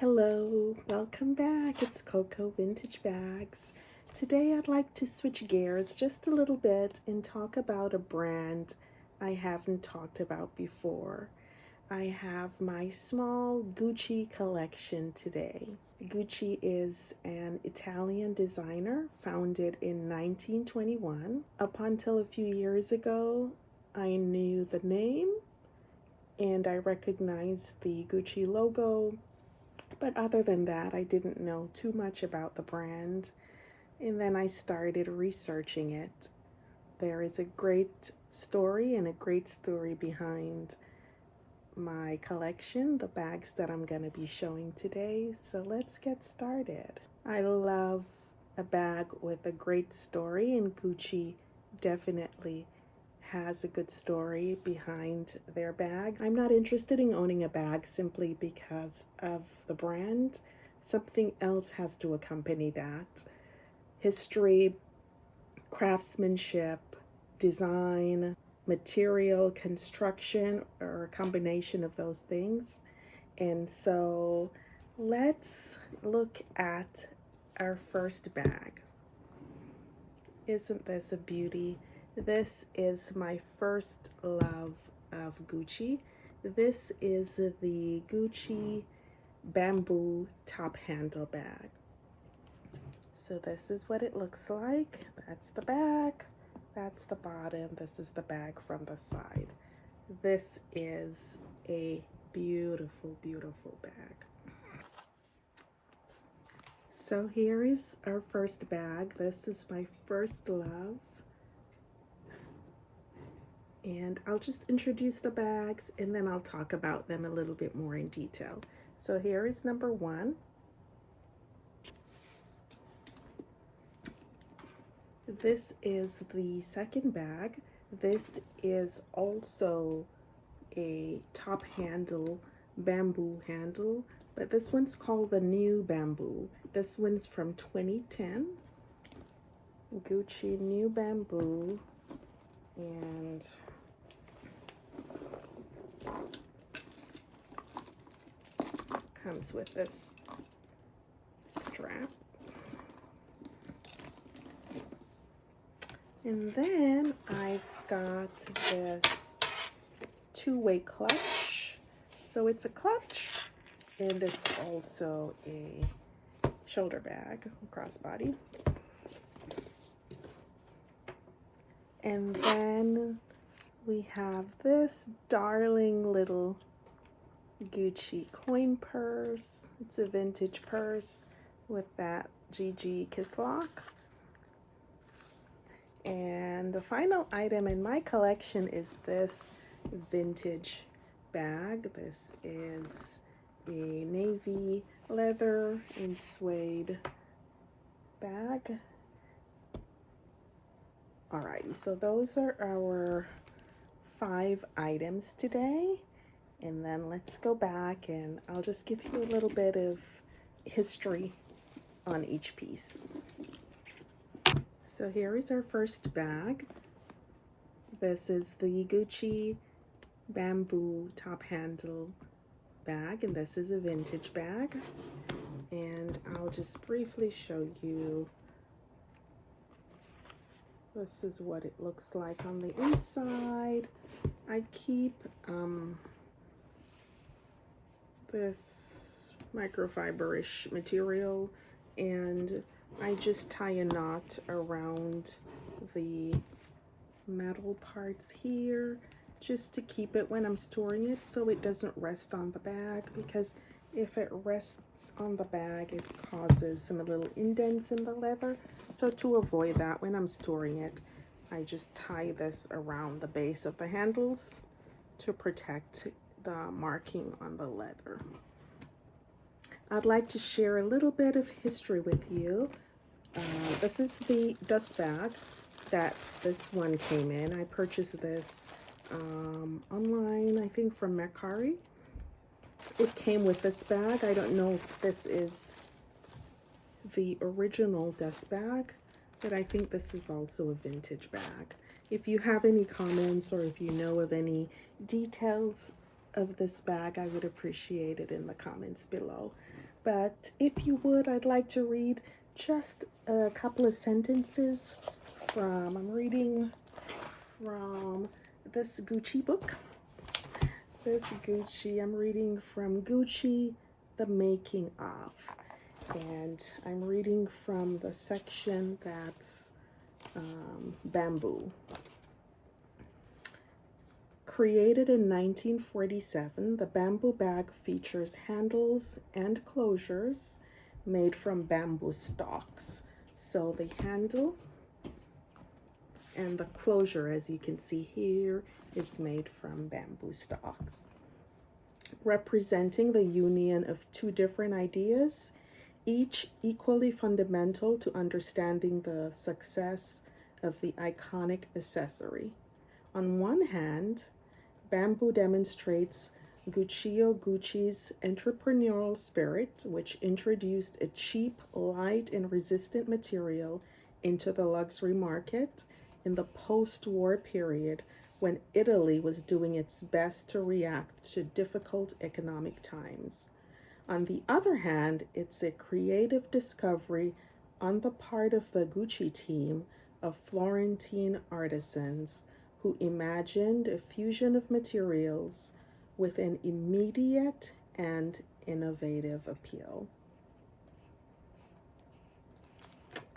Hello, welcome back. It's Coco Vintage Bags. Today I'd like to switch gears just a little bit and talk about a brand I haven't talked about before. I have my small Gucci collection today. Gucci is an Italian designer founded in 1921. Up until a few years ago, I knew the name and I recognized the Gucci logo. But other than that, I didn't know too much about the brand. And then I started researching it. There is a great story and a great story behind my collection, the bags that I'm going to be showing today. So let's get started. I love a bag with a great story, and Gucci definitely has a good story behind their bag. I'm not interested in owning a bag simply because of the brand. Something else has to accompany that. History, craftsmanship, design, material, construction, or a combination of those things. And so let's look at our first bag. Isn't this a beauty? This is my first love of Gucci. This is the Gucci bamboo top handle bag. So this is what it looks like. That's the back, that's the bottom, this is the bag from the side. This is a beautiful, beautiful bag. So here is our first bag. This is my first love. And I'll just introduce the bags and then I'll talk about them a little bit more in detail. So here is number one. This is the second bag. This is also a top handle, bamboo handle, but this one's called the New Bamboo. This one's from 2010. Gucci New Bamboo. And comes with this strap. And then I've got this two-way clutch. So it's a clutch and it's also a shoulder bag, crossbody. And then we have this darling little Gucci coin purse. It's a vintage purse with that GG kiss lock. And the final item in my collection is this vintage bag. This is a navy leather and suede bag. Alrighty, so those are our 5 items today. And then let's go back and I'll just give you a little bit of history on each piece. So here is our first bag. This is the Gucci bamboo top handle bag, and this is a vintage bag. And I'll just briefly show you. This is what it looks like on the inside. I keep this microfiber-ish material, and I just tie a knot around the metal parts here just to keep it when I'm storing it so it doesn't rest on the bag, because if it rests on the bag it causes some little indents in the leather. So to avoid that, when I'm storing it, I just tie this around the base of the handles to protect the marking on the leather. I'd like to share a little bit of history with you. This is the dust bag that this one came in. I purchased this online, I think from Mercari. It came with this bag. I don't know if this is the original dust bag, but I think this is also a vintage bag. If you have any comments or if you know of any details of this bag, I would appreciate it in the comments below. But if you would, I'd like to read just a couple of sentences I'm reading from this Gucci book. I'm reading from Gucci, The Making of. And I'm reading from the section that's bamboo. Created in 1947, the bamboo bag features handles and closures made from bamboo stalks. So the handle and the closure, as you can see here, is made from bamboo stalks. Representing the union of two different ideas, each equally fundamental to understanding the success of the iconic accessory. On one hand, bamboo demonstrates Gucci's entrepreneurial spirit, which introduced a cheap, light, and resistant material into the luxury market in the post-war period when Italy was doing its best to react to difficult economic times. On the other hand, it's a creative discovery on the part of the Gucci team of Florentine artisans who imagined a fusion of materials with an immediate and innovative appeal.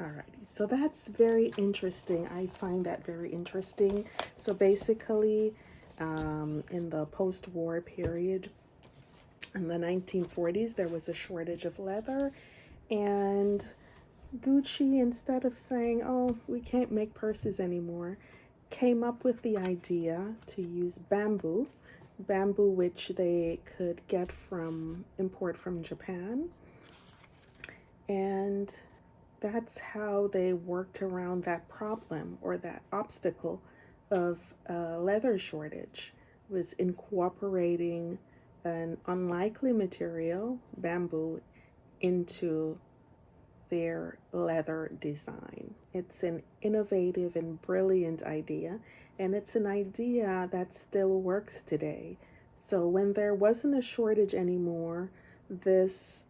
Alrighty, so that's very interesting. I find that very interesting. So basically, in the post-war period, in the 1940s, there was a shortage of leather, and Gucci, instead of saying, oh, we can't make purses anymore, came up with the idea to use bamboo, which they could import from Japan. And that's how they worked around that problem or that obstacle of a leather shortage, was incorporating an unlikely material, bamboo, into their leather design. It's an innovative and brilliant idea, and it's an idea that still works today. So when there wasn't a shortage anymore, this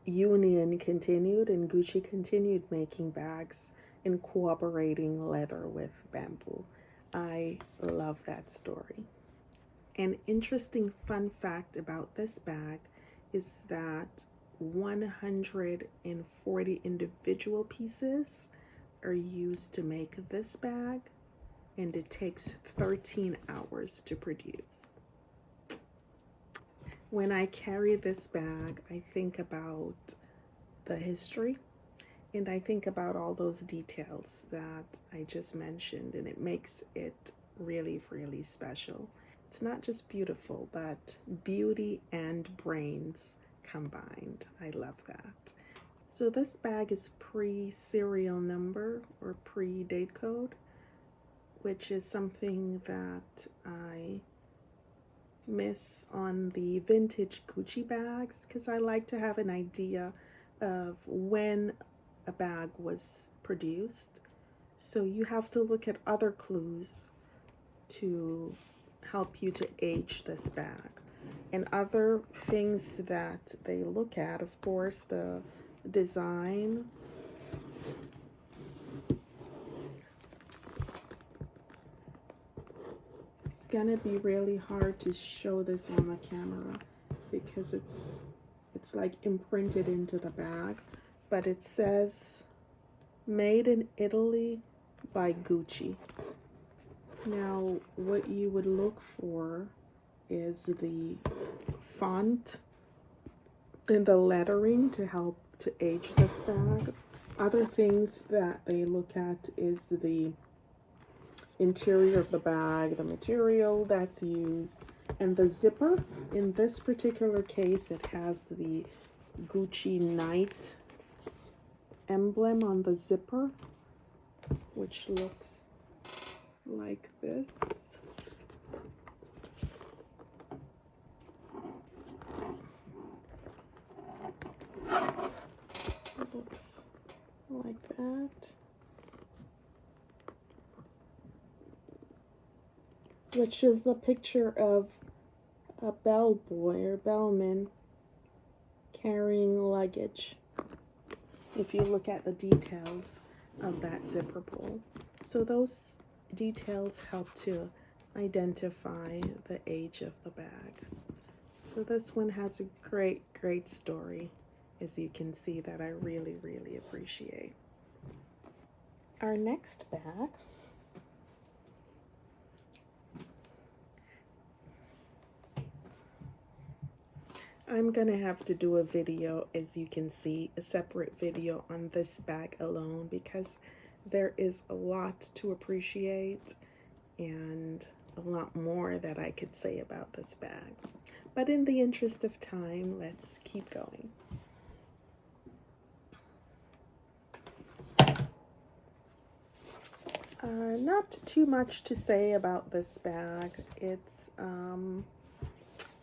union continued, and Gucci continued making bags incorporating leather with bamboo. I love that story. An interesting fun fact about this bag is that 140 individual pieces are used to make this bag, and it takes 13 hours to produce. When I carry this bag, I think about the history, and I think about all those details that I just mentioned, and it makes it really, really special. It's not just beautiful, but beauty and brains combined. I love that. So this bag is pre-serial number or pre-date code, which is something that I miss on the vintage Gucci bags, because I like to have an idea of when a bag was produced. So you have to look at other clues to help you to age this bag. And other things that they look at, of course, the design. It's gonna be really hard to show this on the camera because it's like imprinted into the bag, but it says made in Italy by Gucci. Now, what you would look for is the font and the lettering to help to age this bag. Other things that they look at is the interior of the bag, the material that's used, and the zipper. In this particular case, it has the Gucci Knight emblem on the zipper, which looks like this. It looks like that. Which is the picture of a bellboy or bellman carrying luggage, if you look at the details of that zipper pull. So those details help to identify the age of the bag. So this one has a great story, as you can see, that I really appreciate. Our next bag I'm gonna have to do a video, as you can see, a separate video on this bag alone, because there is a lot to appreciate and a lot more that I could say about this bag. But in the interest of time, let's keep going. Not too much to say about this bag.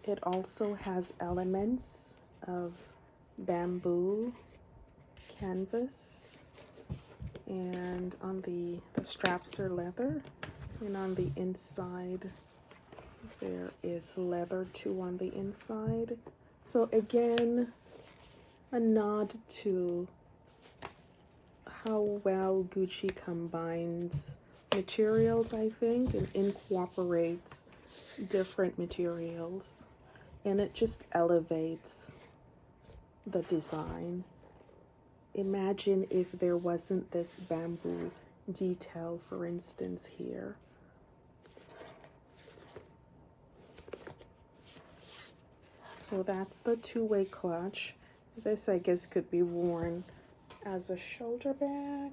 It also has elements of bamboo canvas, and on the straps are leather, and on the inside there is leather too on the inside. So again, a nod to how well Gucci combines materials, I think, and incorporates different materials, and it just elevates the design. Imagine if there wasn't this bamboo detail, for instance, here. So that's the two-way clutch. This, I guess, could be worn as a shoulder bag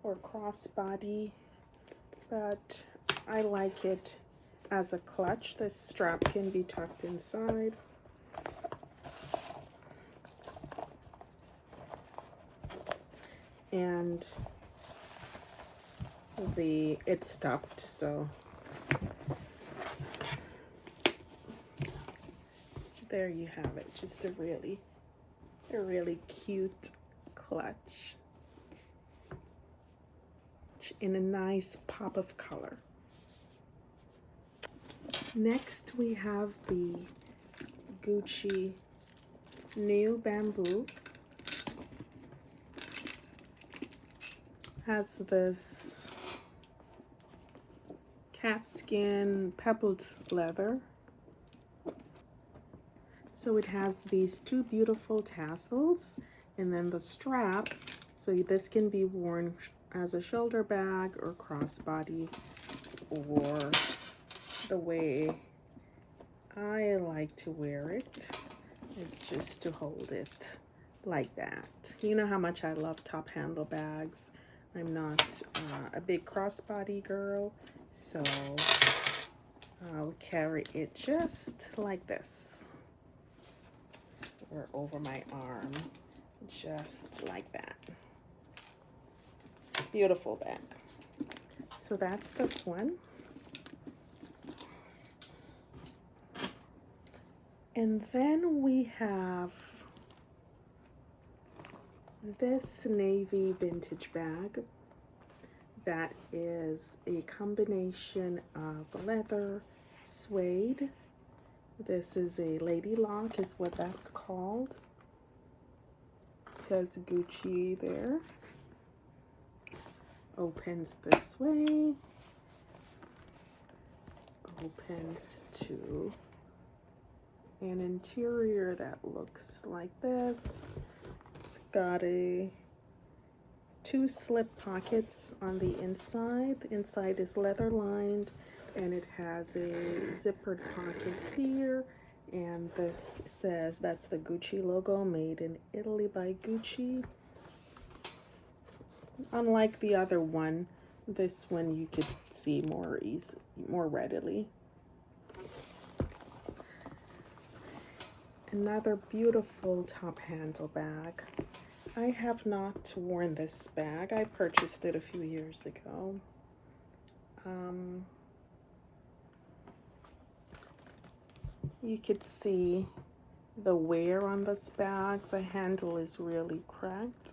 or crossbody, but I like it as a clutch. This strap can be tucked inside. And it's stuffed, so there you have it. Just a really cute clutch in a nice pop of color. Next, we have the Gucci New Bamboo. Has this calfskin pebbled leather. So it has these two beautiful tassels, and then the strap. So this can be worn as a shoulder bag or crossbody, or the way I like to wear it is just to hold it like that. You know how much I love top handle bags. I'm not a big crossbody girl, so I'll carry it just like this, or over my arm, just like that. Beautiful bag. So that's this one. And then we have this navy vintage bag that is a combination of leather, suede. This is a lady lock, is what that's called. It says Gucci there. Opens this way. Opens to an interior that looks like this. It's got two slip pockets on the inside. The inside is leather lined, and it has a zippered pocket here. And this says that's the Gucci logo, made in Italy by Gucci. Unlike the other one, this one you could see more readily. Another beautiful top handle bag. I have not worn this bag. I purchased it a few years ago. You could see the wear on this bag. The handle is really cracked.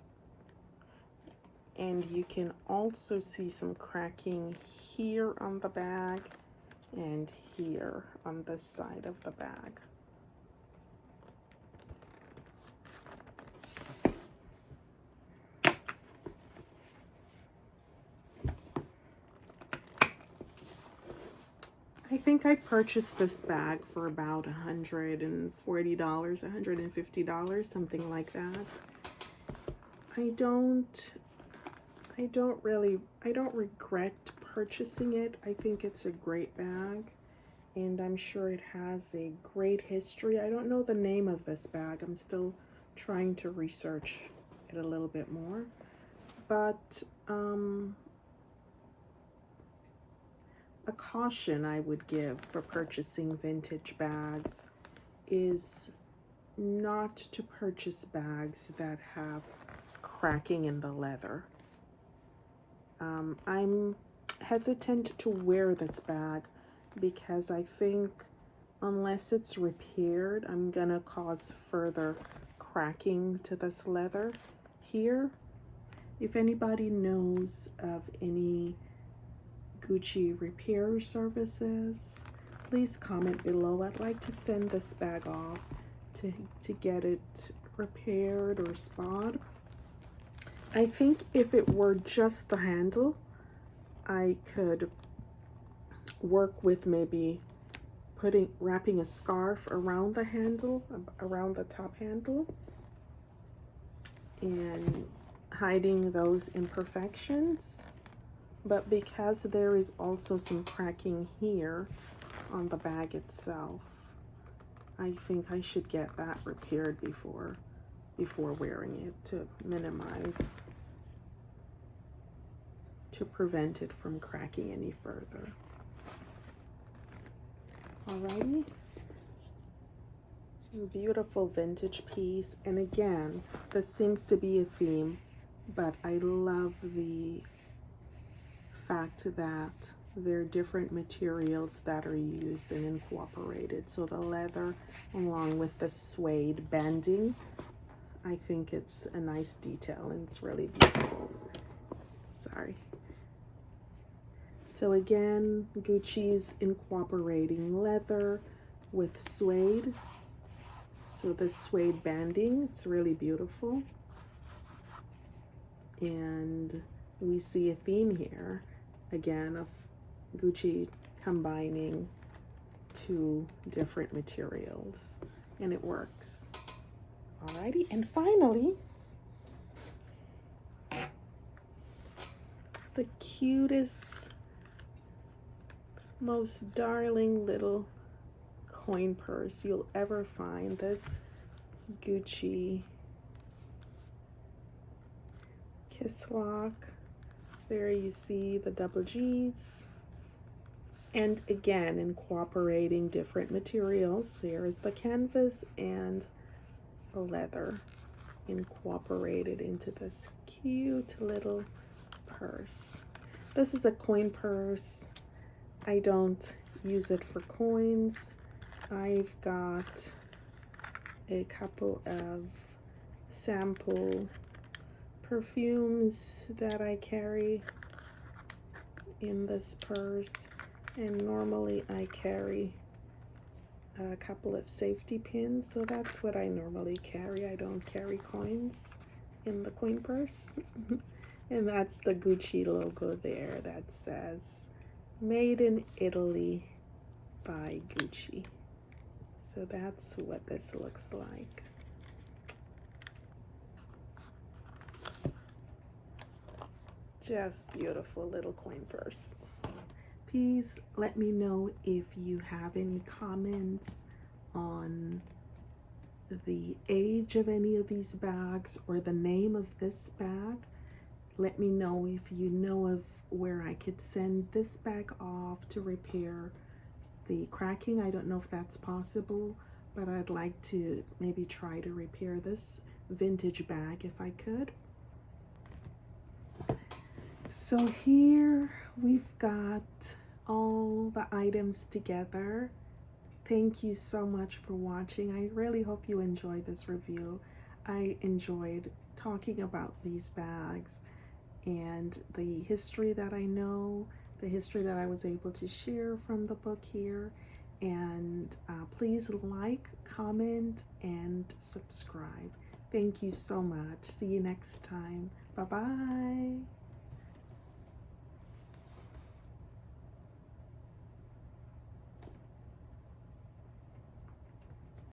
And you can also see some cracking here on the bag and here on this side of the bag. think I purchased this bag for about $140, $150, something like that. I don't regret purchasing it. I think it's a great bag, and I'm sure it has a great history. I don't know the name of this bag. I'm still trying to research it a little bit more. But a caution I would give for purchasing vintage bags is not to purchase bags that have cracking in the leather. I'm hesitant to wear this bag because I think unless it's repaired, I'm gonna cause further cracking to this leather here. If anybody knows of any Gucci repair services, please comment below. I'd like to send this bag off to get it repaired or spot. I think if it were just the handle, I could work with maybe wrapping a scarf around the handle, around the top handle, and hiding those imperfections. But because there is also some cracking here on the bag itself, I think I should get that repaired before wearing it to minimize, to prevent it from cracking any further. Alrighty. Beautiful vintage piece. And again, this seems to be a theme, but I love the fact that there are different materials that are used and incorporated. So the leather along with the suede banding, I think it's a nice detail and it's really beautiful. Sorry. So again, Gucci's incorporating leather with suede. So the suede banding, it's really beautiful. And we see a theme here, again, of Gucci combining two different materials, and it works. Alrighty, and finally, the cutest, most darling little coin purse you'll ever find. This Gucci kiss lock. There you see the double G's. And again, incorporating different materials. Here is the canvas and the leather incorporated into this cute little purse. This is a coin purse. I don't use it for coins. I've got a couple of sample perfumes that I carry in this purse, and normally I carry a couple of safety pins, so that's what I normally carry. I don't carry coins in the coin purse. And that's the Gucci logo there that says Made in Italy by Gucci. So that's what this looks like. Just beautiful little coin purse. Please let me know if you have any comments on the age of any of these bags or the name of this bag. Let me know if you know of where I could send this bag off to repair the cracking. I don't know if that's possible, but I'd like to maybe try to repair this vintage bag if I could. So here we've got all the items together. Thank you so much for watching. I really hope you enjoyed this review. I enjoyed talking about these bags and the history that I know, the history that I was able to share from the book here. And please like, comment, and subscribe. Thank you so much. See you next time. Bye-bye.